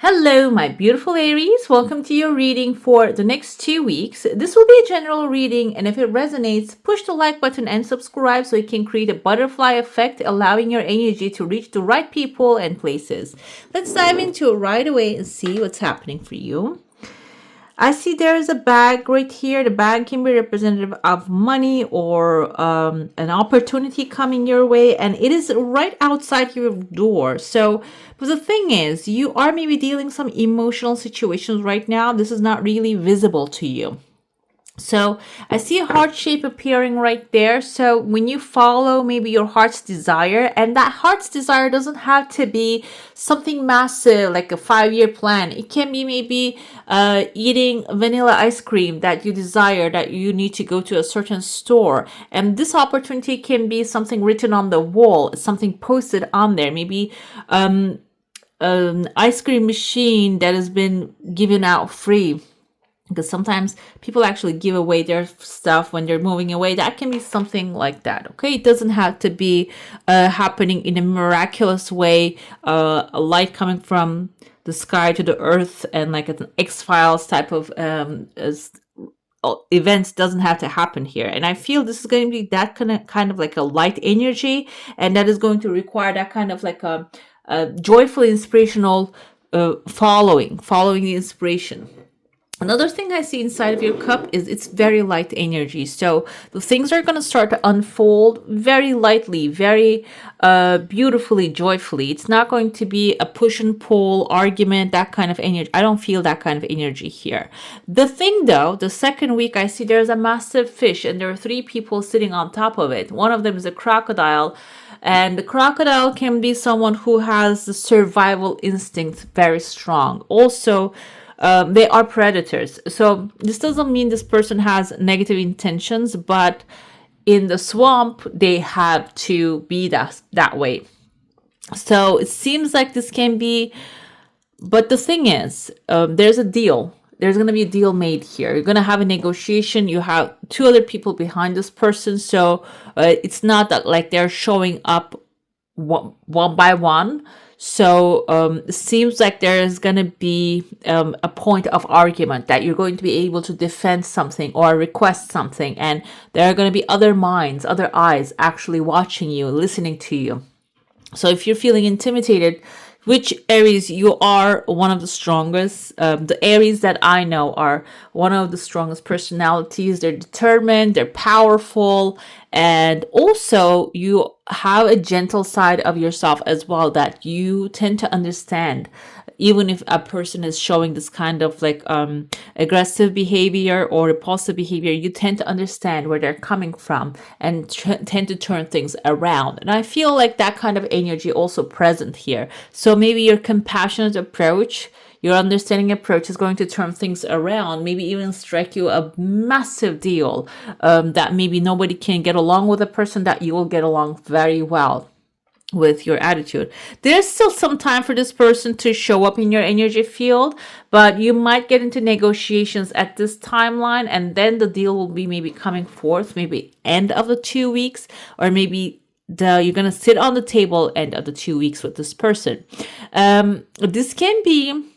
Hello, my beautiful Aries. Welcome to your reading for the next 2 weeks. This will be a general reading, and if it resonates, push the like button and subscribe so it can create a butterfly effect, allowing your energy to reach the right people and places. Let's dive into it right away and see what's happening for you. I see there is a bag right here. The bag can be representative of money or an opportunity coming your way, and it is right outside your door. So, but the thing is, you are maybe dealing some emotional situations right now. This is not really visible to you. So I see a heart shape appearing right there. So when you follow maybe your heart's desire, and that heart's desire doesn't have to be something massive like a 5-year plan. It can be maybe eating vanilla ice cream that you desire, that you need to go to a certain store. And this opportunity can be something written on the wall, something posted on there, maybe an ice cream machine that has been given out free, because sometimes people actually give away their stuff when they're moving away. That can be something like that. Okay, it doesn't have to be happening in a miraculous way, a light coming from the sky to the earth, and like an X-Files type of events doesn't have to happen here. And I feel this is going to be that kind of like a light energy, and that is going to require that kind of like a joyful, inspirational following the inspiration. Another thing I see inside of your cup is it's very light energy. So the things are going to start to unfold very lightly, very beautifully, joyfully. It's not going to be a push and pull argument, that kind of energy. I don't feel that kind of energy here. The thing though, the second week, I see there's a massive fish and there are 3 people sitting on top of it. One of them is a crocodile. And the crocodile can be someone who has the survival instinct very strong. Also, they are predators. So this doesn't mean this person has negative intentions, but in the swamp, they have to be that way. So it seems like this can be, but the thing is, there's a deal. There's going to be a deal made here. You're going to have a negotiation. You have 2 other people behind this person. So it's not that like they're showing up one by one. So it seems like there is going to be a point of argument that you're going to be able to defend something or request something. And there are going to be other minds, other eyes actually watching you, listening to you. So if you're feeling intimidated, which Aries, you are one of the strongest. The Aries that I know are one of the strongest personalities. They're determined, they're powerful, and also you have a gentle side of yourself as well that you tend to understand. Even if a person is showing this kind of like aggressive behavior or repulsive behavior, you tend to understand where they're coming from and tend to turn things around. And I feel like that kind of energy also present here. So maybe your compassionate approach, your understanding approach is going to turn things around, maybe even strike you a massive deal that maybe nobody can get along with a person that you will get along very well with your attitude. There's still some time for this person to show up in your energy field, but you might get into negotiations at this timeline, and then the deal will be maybe coming forth, maybe end of the 2 weeks, or maybe you're gonna sit on the table end of the 2 weeks with this person. This can be,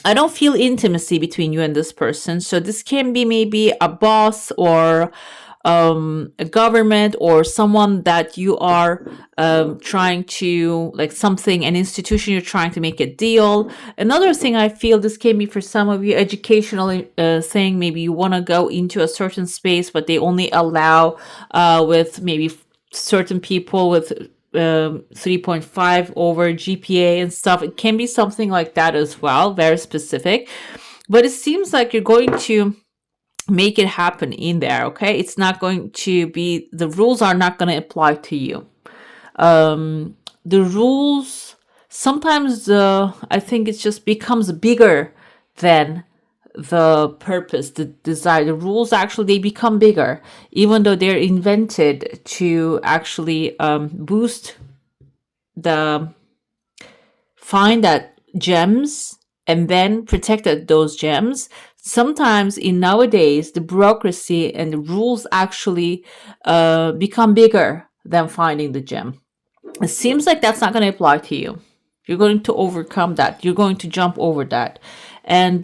I don't feel intimacy between you and this person, so this can be maybe a boss or a government or someone that you are trying to, like something, an institution, you're trying to make a deal. Another thing I feel, this can be for some of you educational thing. Maybe you want to go into a certain space, but they only allow with maybe certain people with 3.5 over GPA and stuff. It can be something like that as well, very specific. But it seems like you're going to make it happen in there. Okay, it's not going to be, the rules are not going to apply to you. The rules sometimes I think it just becomes bigger than the purpose, the desire. The rules actually, they become bigger, even though they're invented to actually boost the, find that gems and then protect those gems. Sometimes in nowadays, the bureaucracy and the rules actually become bigger than finding the gem. It seems like that's not going to apply to you. You're going to overcome that. You're going to jump over that. And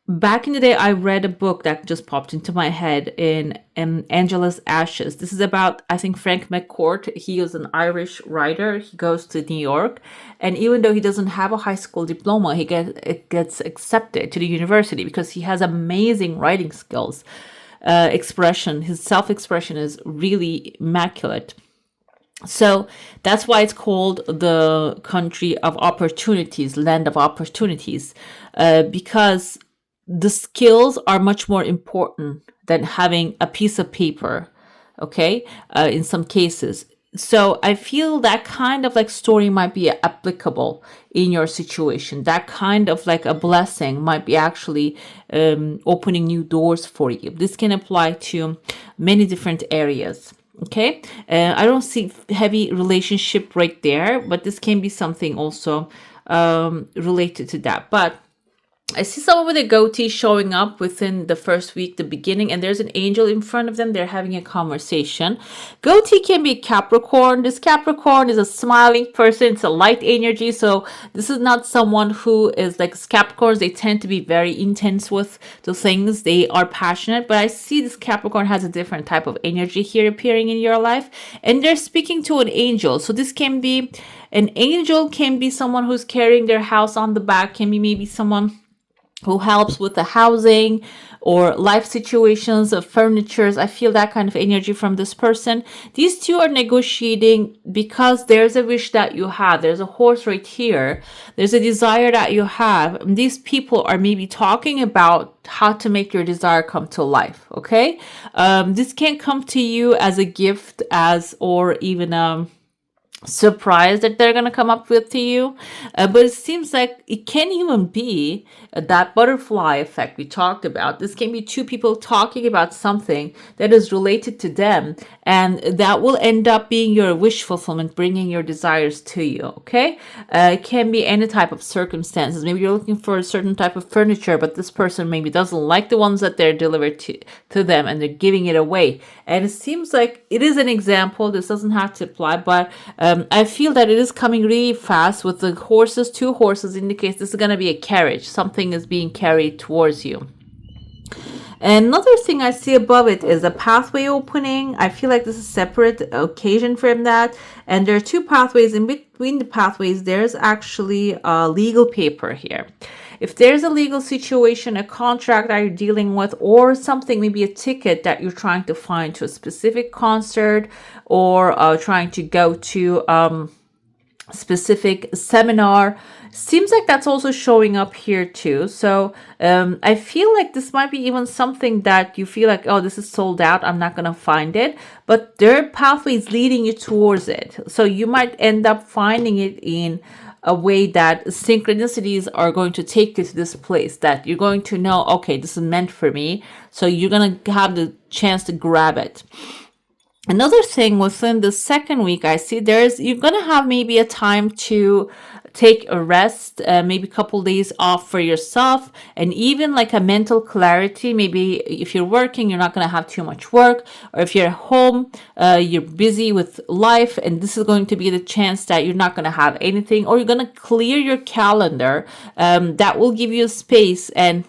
back in the day, I read a book that just popped into my head in Angela's Ashes. This is about, I think, Frank McCourt. He is an Irish writer. He goes to New York, and even though he doesn't have a high school diploma, it gets accepted to the university because he has amazing writing skills. Expression, his self-expression is really immaculate. So that's why it's called the country of opportunities, land of opportunities, because the skills are much more important than having a piece of paper, okay, in some cases. So I feel that kind of like story might be applicable in your situation. That kind of like a blessing might be actually opening new doors for you. This can apply to many different areas. Okay, I don't see heavy relationship right there, but this can be something also related to that. But I see someone with a goatee showing up within the first week, the beginning, and there's an angel in front of them. They're having a conversation. Goatee can be Capricorn. This Capricorn is a smiling person. It's a light energy. So this is not someone who is like Capricorns. They tend to be very intense with the things. They are passionate, but I see this Capricorn has a different type of energy here appearing in your life, and they're speaking to an angel. So this can be an angel, can be someone who's carrying their house on the back, can be maybe someone who helps with the housing or life situations of furnitures. I feel that kind of energy from this person. These two are negotiating because there's a wish that you have. There's a horse right here. There's a desire that you have. And these people are maybe talking about how to make your desire come to life. Okay. This can come to you as a gift, or even surprise that they're going to come up with to you, but it seems like it can even be that butterfly effect we talked about. This can be two people talking about something that is related to them, and that will end up being your wish fulfillment, bringing your desires to you. Okay, it can be any type of circumstances. Maybe you're looking for a certain type of furniture, but this person maybe doesn't like the ones that they're delivered to them, and they're giving it away. And it seems like it is an example. This doesn't have to apply, but I feel that it is coming really fast with the horses. Two horses indicates this is going to be a carriage. Something is being carried towards you. And another thing I see above it is a pathway opening. I feel like this is a separate occasion from that. And there are two pathways. In between the pathways, there's actually a legal paper here. If there's a legal situation, a contract that you're dealing with, or something, maybe a ticket that you're trying to find to a specific concert, or trying to go to specific seminar, seems like that's also showing up here too. So I feel like this might be even something that you feel like, oh, this is sold out, I'm not going to find it, but there are pathways leading you towards it. So you might end up finding it in a way that synchronicities are going to take you to this place that you're going to know, okay, this is meant for me. So you're going to have the chance to grab it. Another thing within the second week, I see you're going to have maybe a time to take a rest, maybe a couple days off for yourself, and even like a mental clarity. Maybe if you're working, you're not going to have too much work, or if you're at home, you're busy with life, and this is going to be the chance that you're not going to have anything, or you're going to clear your calendar. That will give you space and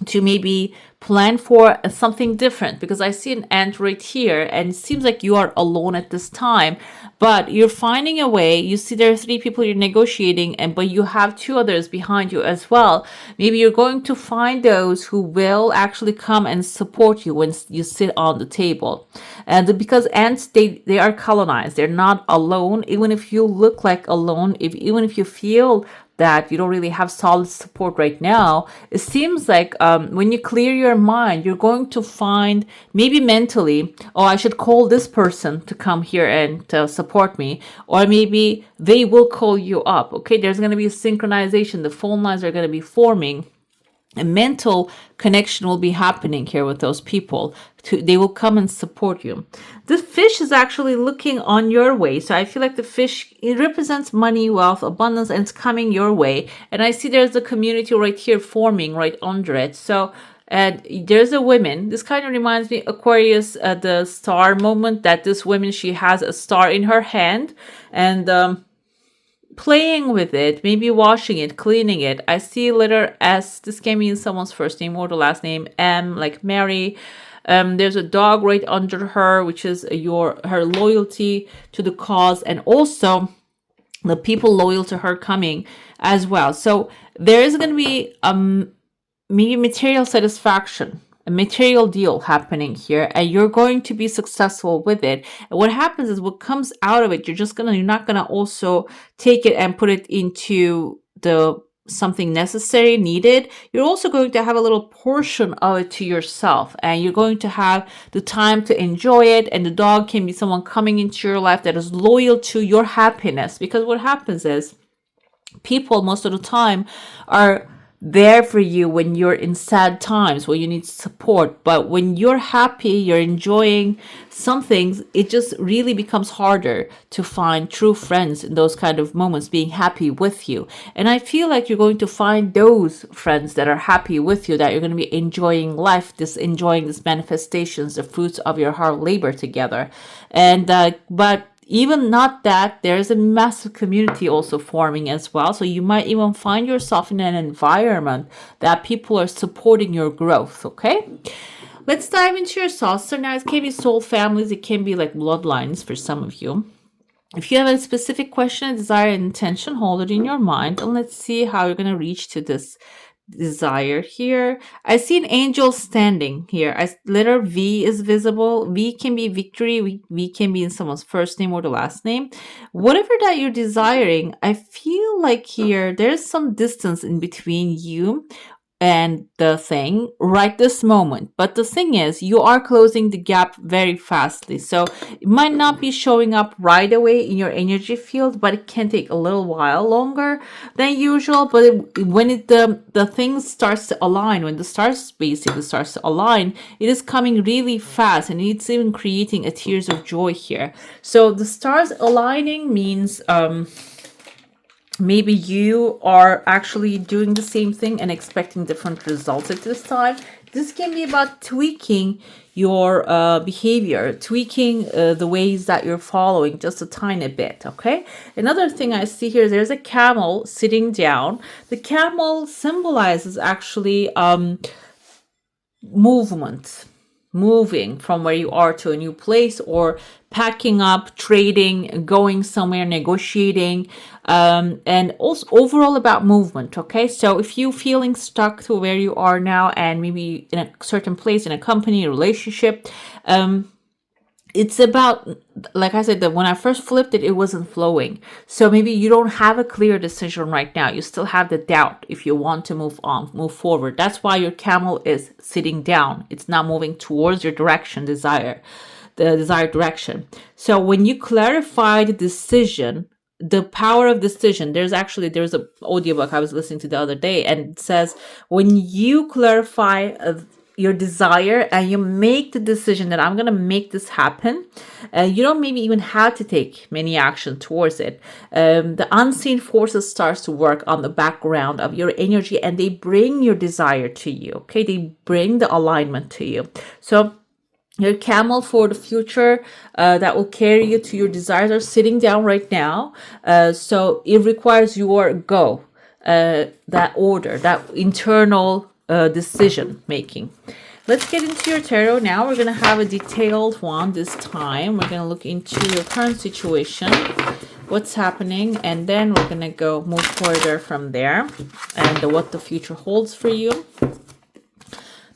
to maybe plan for something different, because I see an ant right here and it seems like you are alone at this time, but you're finding a way. You see there are three people you're negotiating, but you have two others behind you as well. Maybe you're going to find those who will actually come and support you when you sit on the table. And because ants, they are colonized. They're not alone. Even if you look like alone, even if you feel that you don't really have solid support right now, it seems like when you clear your mind, you're going to find maybe mentally, oh, I should call this person to come here and to support me, or maybe they will call you up. Okay, there's going to be a synchronization. The phone lines are going to be forming. A mental connection will be happening here with those people. They will come and support you. The fish is actually looking on your way. So I feel like the fish, it represents money, wealth, abundance, and it's coming your way. And I see there's a community right here forming right under it. So and there's a woman. This kind of reminds me Aquarius, the star moment, that this woman, she has a star in her hand. And playing with it, maybe washing it, cleaning it. I see letter S. This can be in someone's first name or the last name. M, like Mary. There's a dog right under her, which is her loyalty to the cause, and also the people loyal to her coming as well. So there is going to be maybe material satisfaction, a material deal happening here, and you're going to be successful with it. And what happens is, what comes out of it, you're not gonna also take it and put it into the something necessary, needed. You're also going to have a little portion of it to yourself, and you're going to have the time to enjoy it. And the dog can be someone coming into your life that is loyal to your happiness, because what happens is, people most of the time are there for you when you're in sad times, when you need support. But when you're happy, you're enjoying some things, it just really becomes harder to find true friends in those kind of moments, being happy with you. And I feel like you're going to find those friends that are happy with you, that you're going to be enjoying life, enjoying these manifestations, the fruits of your hard labor together. And but even not that, there's a massive community also forming as well. So you might even find yourself in an environment that people are supporting your growth. Okay, let's dive into your soul. So now it can be soul families, it can be like bloodlines for some of you. If you have a specific question, desire, and intention, hold it in your mind, and let's see how you're going to reach to this desire here. I see an angel standing here. Letter V is visible. V can be victory. V can be in someone's first name or the last name. Whatever that you're desiring, I feel like here there's some distance in between you and the thing right this moment. But the thing is, you are closing the gap very fastly. So it might not be showing up right away in your energy field, but it can take a little while longer than usual. But when the thing starts to align, when the stars basically starts to align, it is coming really fast, and it's even creating a tears of joy here. So the stars aligning means maybe you are actually doing the same thing and expecting different results at this time. This can be about tweaking your behavior, tweaking the ways that you're following just a tiny bit, okay? Another thing I see here, there's a camel sitting down. The camel symbolizes actually movement, moving from where you are to a new place, or packing up, trading, going somewhere, negotiating, and also overall about movement. Okay, so if you feeling stuck to where you are now, and maybe in a certain place in a company, a relationship, it's about, like I said, that when I first flipped it, it wasn't flowing. So maybe you don't have a clear decision right now. You still have the doubt if you want to move on, move forward. That's why your camel is sitting down. It's not moving towards your direction, the desired direction. So when you clarify the decision, the power of decision, there's a audiobook I was listening to the other day, and it says, when you clarify your desire and you make the decision that I'm going to make this happen, you don't maybe even have to take many action towards it. The unseen forces starts to work on the background of your energy, and they bring your desire to you. Okay, they bring the alignment to you. So your camel for the future that will carry you to your desires are sitting down right now. So it requires your go, that order, that internal decision making. Let's get into your tarot now. We're going to have a detailed one this time. We're going to look into your current situation, what's happening, and then we're going to move further from there, and what the future holds for you.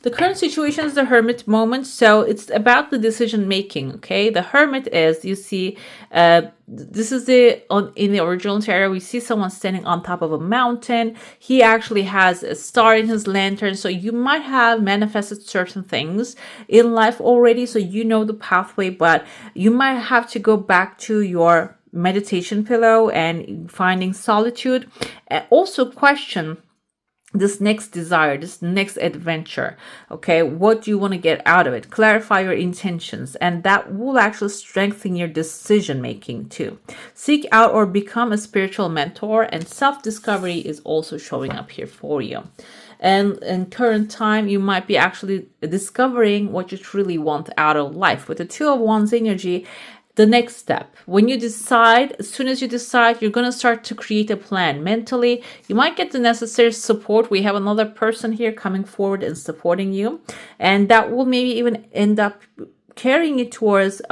The current situation is the Hermit moment, so it's about the decision making. Okay, the Hermit is, you see, this is in the original tarot, we see someone standing on top of a mountain. He actually has a star in his lantern, so you might have manifested certain things in life already, so you know the pathway, but you might have to go back to your meditation pillow and finding solitude, and also question this next desire, this next adventure. Okay, what do you want to get out of it? Clarify your intentions, and that will actually strengthen your decision making too. Seek out or become a spiritual mentor, and self-discovery is also showing up here for you. And in current time, you might be actually discovering what you truly want out of life. With the Two of Wands energy, the next step. When you decide, as soon as you decide, you're going to start to create a plan mentally. You might get the necessary support. We have another person here coming forward and supporting you, and that will maybe even end up carrying you towards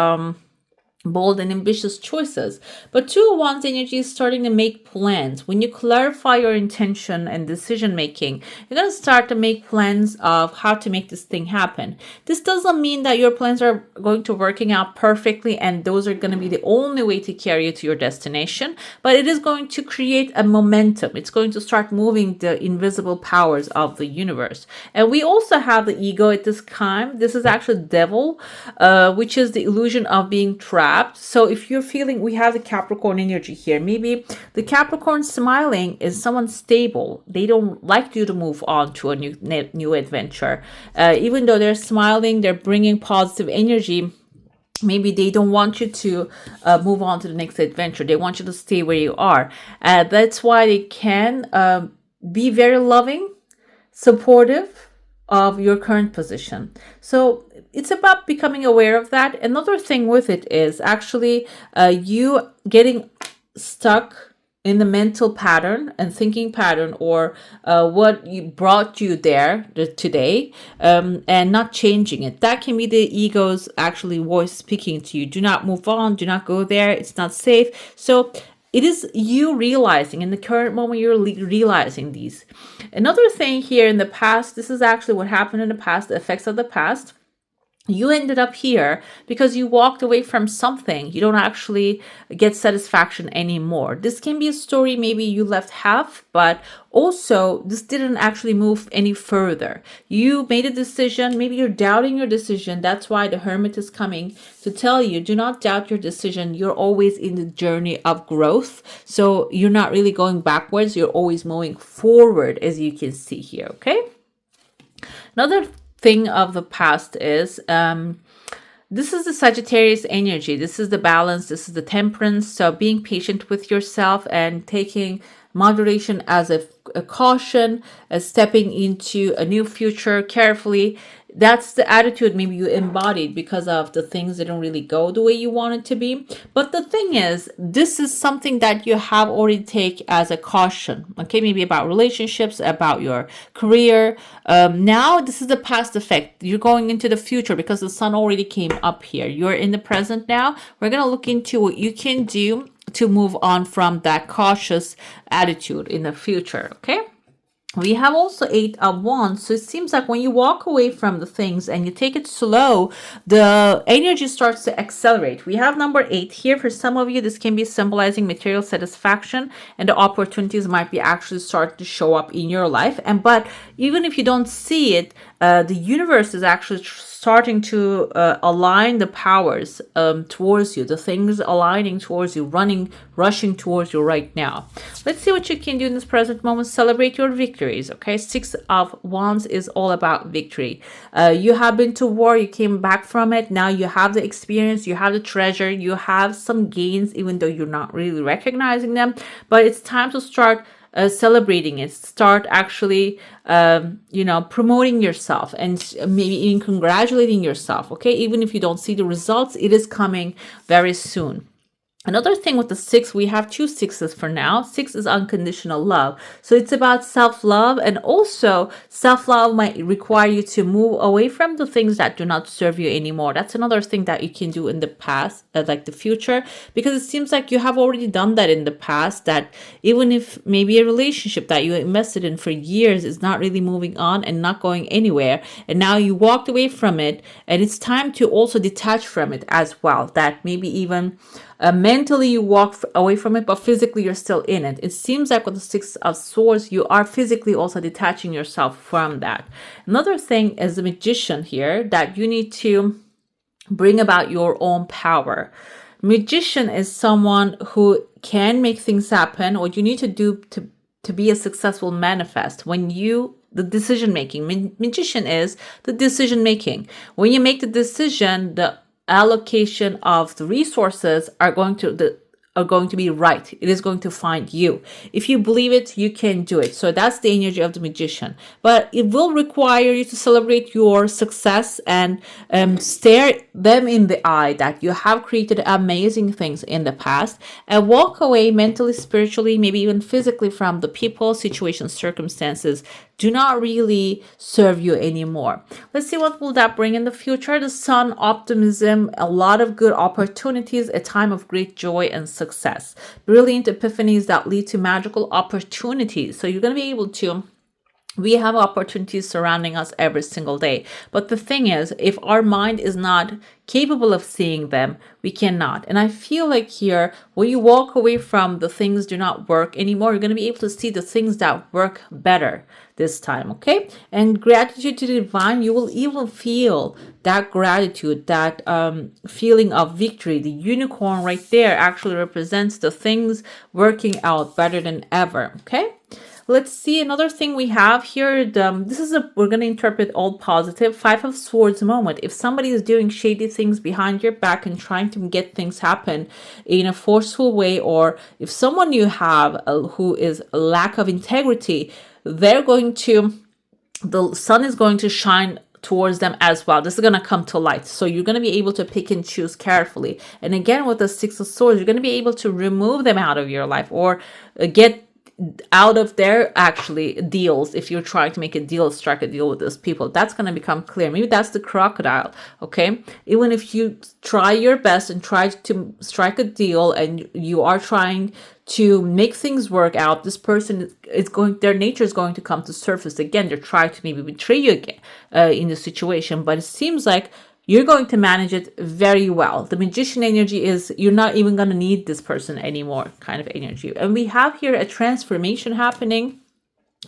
bold and ambitious choices. But 2 of Wands energy is starting to make plans. When you clarify your intention and decision making, you're going to start to make plans of how to make this thing happen. This doesn't mean that your plans are going to working out perfectly and those are going to be the only way to carry you to your destination, but it is going to create a momentum. It's going to start moving the invisible powers of the universe. And we also have the ego at this time. This is actually devil, which is the illusion of being trapped. So if you're feeling, we have the Capricorn energy here. Maybe the Capricorn smiling is someone stable. They don't like you to move on to a new adventure. Even though they're smiling, they're bringing positive energy. Maybe they don't want you to move on to the next adventure. They want you to stay where you are. That's why they can be very loving, supportive of your current position. So it's about becoming aware of that. Another thing with it is actually you getting stuck in the mental pattern and thinking pattern, or what you brought you there today, and not changing it. That can be the ego's actually voice speaking to you. Do not move on. Do not go there. It's not safe. So it is you realizing in the current moment, you're realizing these. Another thing here in the past, this is actually what happened in the past, the effects of the past. You ended up here because you walked away from something. You don't actually get satisfaction anymore. This can be a story, maybe you left half, but also this didn't actually move any further. You made a decision, maybe you're doubting your decision. That's why the Hermit is coming to tell you, do not doubt your decision. You're always in the journey of growth. So you're not really going backwards. You're always moving forward, as you can see here, okay? Another thing of the past is this is the Sagittarius energy. This is the balance. This is the temperance. So being patient with yourself and taking moderation as a caution, as stepping into a new future carefully. That's the attitude maybe you embodied because of the things that don't really go the way you want it to be. But the thing is, this is something that you have already take as a caution, okay? Maybe about relationships, about your career. Now, this is the past effect. You're going into the future because the sun already came up here. You're in the present now. We're going to look into what you can do to move on from that cautious attitude in the future, okay? We have also 8 of Wands. So it seems like when you walk away from the things and you take it slow, the energy starts to accelerate. We have number 8 here. For some of you, this can be symbolizing material satisfaction, and the opportunities might be actually start to show up in your life. But even if you don't see it, the universe is actually starting to align the powers towards you, the things aligning towards you, rushing towards you right now. Let's see what you can do in this present moment. Celebrate your victories, okay? 6 of Wands is all about victory. You have been to war, you came back from it. Now you have the experience, you have the treasure, you have some gains, even though you're not really recognizing them. But it's time to start celebrating it. Start actually promoting yourself and maybe even congratulating yourself, okay? Even if you don't see the results, it is coming very soon. Another thing with the 6, we have 2 6s for now. 6 is unconditional love. So it's about self-love, and also self-love might require you to move away from the things that do not serve you anymore. That's another thing that you can do in the past, like the future, because it seems like you have already done that in the past, that even if maybe a relationship that you invested in for years is not really moving on and not going anywhere, and now you walked away from it, and it's time to also detach from it as well. That maybe even mentally you walk away from it, but physically you're still in it. It seems like with the 6 of Swords, you are physically also detaching yourself from that. Another thing is the Magician here, that you need to bring about your own power. Magician is someone who can make things happen. What you need to do to be a successful manifest, the decision making. Magician is the decision making. When you make the decision, the allocation of the resources are going to are going to be right. It is going to find you. If you believe it, you can do it. So that's the energy of the magician. But it will require you to celebrate your success and stare them in the eye that you have created amazing things in the past, and walk away mentally, spiritually, maybe even physically from the people, situations, circumstances do not really serve you anymore. Let's see what will that bring in the future. The sun, optimism, a lot of good opportunities, a time of great joy and success. Brilliant epiphanies that lead to magical opportunities. So you're going to be able to, we have opportunities surrounding us every single day. But the thing is, if our mind is not capable of seeing them, we cannot. And I feel like here, when you walk away from the things do not work anymore, you're going to be able to see the things that work better this time, okay? And gratitude to the divine, you will even feel that gratitude, that feeling of victory. The unicorn right there actually represents the things working out better than ever, okay? Let's see another thing we have here. We're going to interpret all positive. Five of Swords moment. If somebody is doing shady things behind your back and trying to get things happen in a forceful way, or if someone you have who is a lack of integrity, the sun is going to shine towards them as well. This is going to come to light. So you're going to be able to pick and choose carefully. And again, with the Six of Swords, you're going to be able to remove them out of your life, or get out of their actually deals. If you're trying to make a deal, strike a deal with those people, that's going to become clear. Maybe that's the crocodile, okay? Even if you try your best and try to strike a deal and you are trying to make things work out, this person their nature is going to come to surface again. They're trying to maybe betray you again in the situation, but it seems like you're going to manage it very well. The magician energy is you're not even going to need this person anymore kind of energy. And we have here a transformation happening.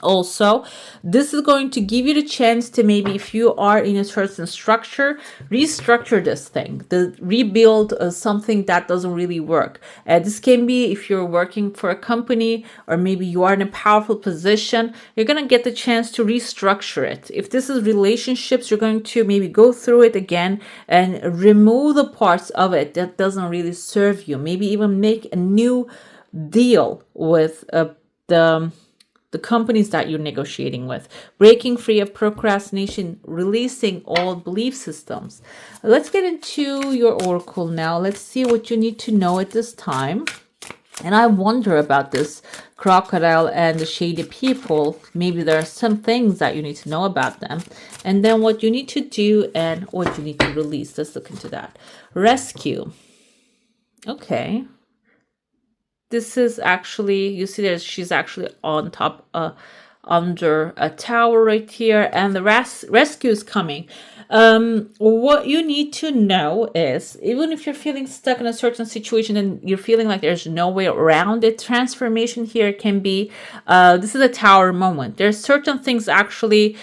Also, this is going to give you the chance to, maybe if you are in a certain structure, restructure this thing, rebuild something that doesn't really work. This can be if you're working for a company, or maybe you are in a powerful position, you're going to get the chance to restructure it. If this is relationships, you're going to maybe go through it again and remove the parts of it that doesn't really serve you. Maybe even make a new deal with the companies that you're negotiating with. Breaking free of procrastination, releasing old belief systems. Let's get into your oracle now. Let's see what you need to know at this time. And I wonder about this crocodile and the shady people. Maybe there are some things that you need to know about them. And then what you need to do and what you need to release. Let's look into that. Rescue. Okay. This is actually, you see that she's actually on top, under a tower right here, and the rescue is coming. What you need to know is, even if you're feeling stuck in a certain situation and you're feeling like there's no way around it, transformation here can be, this is a tower moment. There's certain things actually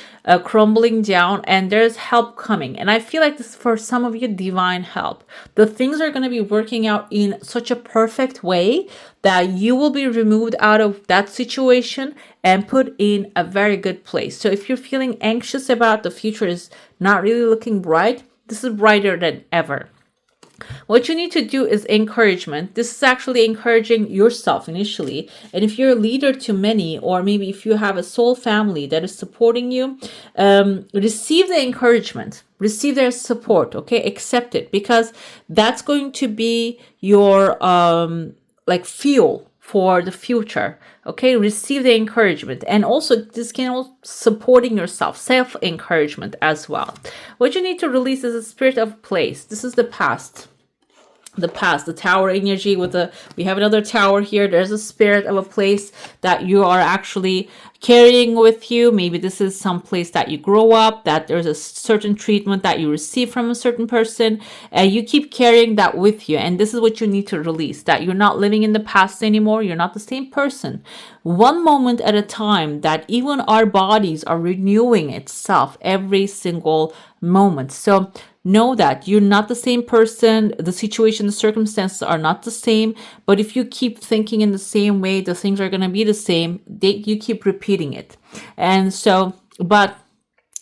crumbling down, and there's help coming. And I feel like this is for some of you, divine help. The things are going to be working out in such a perfect way that you will be removed out of that situation and put in a very good place. So if you're feeling anxious about the future is not really looking bright, this is brighter than ever. What you need to do is encouragement. This is actually encouraging yourself initially. And if you're a leader to many, or maybe if you have a soul family that is supporting you, receive the encouragement, receive their support, okay? Accept it, because that's going to be your fuel for the future. Okay, receive the encouragement. And also this can also supporting yourself, self-encouragement as well. What you need to release is a spirit of place. This is the past. The tower energy we have another tower here. There's a spirit of a place that you are actually carrying with you. Maybe this is some place that you grow up, that there's a certain treatment that you receive from a certain person, and you keep carrying that with you. And this is what you need to release, that you're not living in the past anymore. You're not the same person. One moment at a time, that even our bodies are renewing itself every single moment. So know that you're not the same person. The situation, the circumstances are not the same. But if you keep thinking in the same way, the things are going to be the same. You keep repeating it. And so, but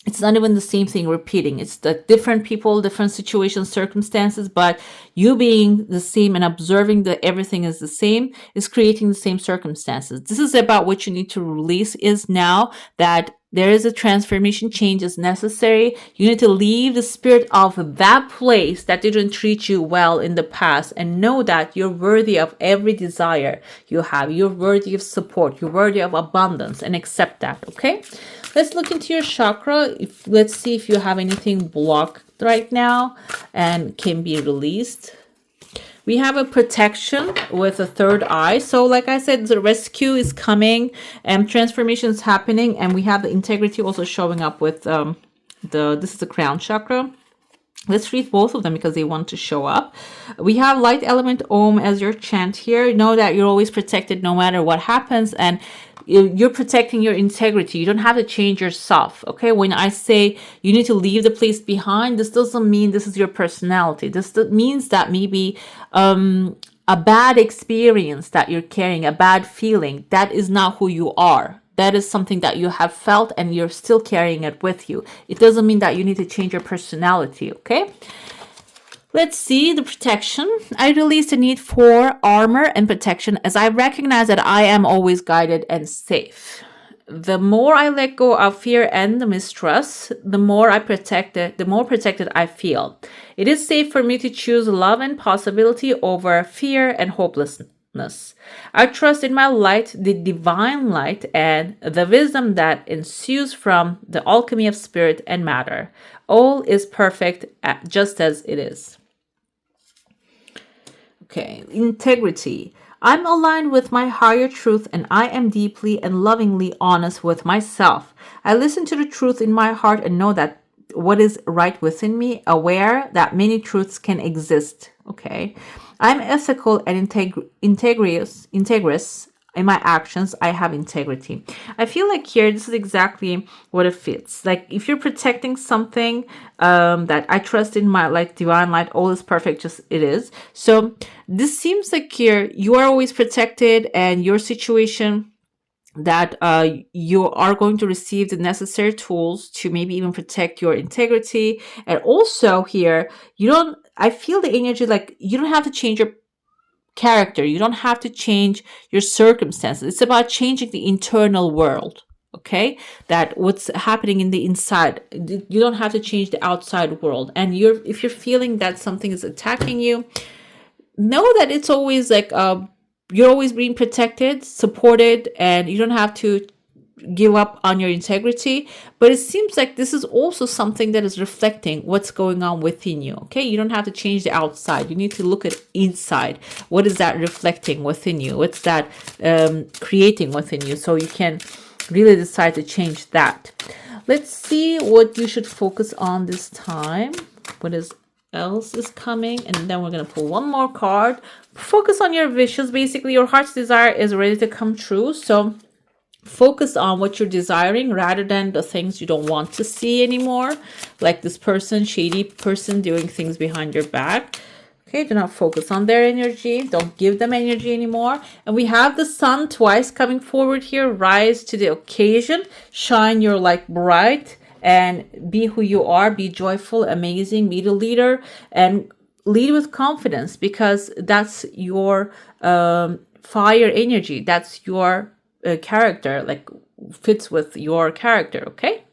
It's not even the same thing repeating. It's the different people, different situations, circumstances, but you being the same and observing that everything is the same is creating the same circumstances. This is about what you need to release is now that there is a transformation change is necessary. You need to leave the spirit of that place that didn't treat you well in the past and know that you're worthy of every desire you have. You're worthy of support. You're worthy of abundance, and accept that, okay? Let's look into your chakra. Let's see if you have anything blocked right now and can be released. We have a protection with a third eye. So like I said, the rescue is coming and transformation is happening. And we have the integrity also showing up with this is the crown chakra. Let's read both of them because they want to show up. We have light element Om as your chant here. Know that you're always protected no matter what happens, and you're protecting your integrity. You don't have to change yourself, okay? When I say you need to leave the place behind, this doesn't mean this is your personality. This means that maybe a bad experience that you're carrying, a bad feeling, that is not who you are. That is something that you have felt and you're still carrying it with you. It doesn't mean that you need to change your personality, okay? Let's see the protection. I release the need for armor and protection as I recognize that I am always guided and safe. The more I let go of fear and the mistrust, the more protected I feel. It is safe for me to choose love and possibility over fear and hopelessness. I trust in my light, the divine light, and the wisdom that ensues from the alchemy of spirit and matter. All is perfect just as it is. Okay, integrity. I'm aligned with my higher truth and I am deeply and lovingly honest with myself. I listen to the truth in my heart and know that what is right within me, aware that many truths can exist. Okay. I'm ethical and integrous in my actions. I have integrity. I feel like here, this is exactly what it fits. Like if you're protecting something that I trust in my like divine light, all is perfect, just it is. So this seems like here you are always protected and your situation that you are going to receive the necessary tools to maybe even protect your integrity. And also here, I feel the energy like you don't have to change your character. You don't have to change your circumstances. It's about changing the internal world. Okay, that what's happening in the inside. You don't have to change the outside world. And if you're feeling that something is attacking you, know that it's always like you're always being protected, supported, and you don't have to give up on your integrity. But it seems like this is also something that is reflecting what's going on within you. Okay, you don't have to change the outside. You need to look at inside. What is that reflecting within you? What's that creating within you? So you can really decide to change that. Let's see what you should focus on this time. What else is coming? And then we're going to pull one more card. Focus on your wishes. Basically, your heart's desire is ready to come true. So focus on what you're desiring rather than the things you don't want to see anymore. Like this person, shady person doing things behind your back. Okay, do not focus on their energy. Don't give them energy anymore. And we have the sun twice coming forward here. Rise to the occasion. Shine your light bright. And be who you are. Be joyful, amazing. Be the leader. And lead with confidence because that's your fire energy. That's your character. Like fits with your character. Okay.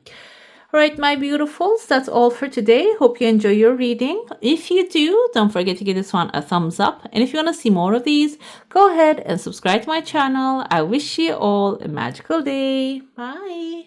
All right, my beautifuls, that's all for today. Hope you enjoy your reading. If you do, don't forget to give this one a thumbs up. And if you want to see more of these, go ahead and subscribe to my channel. I wish you all a magical day. Bye.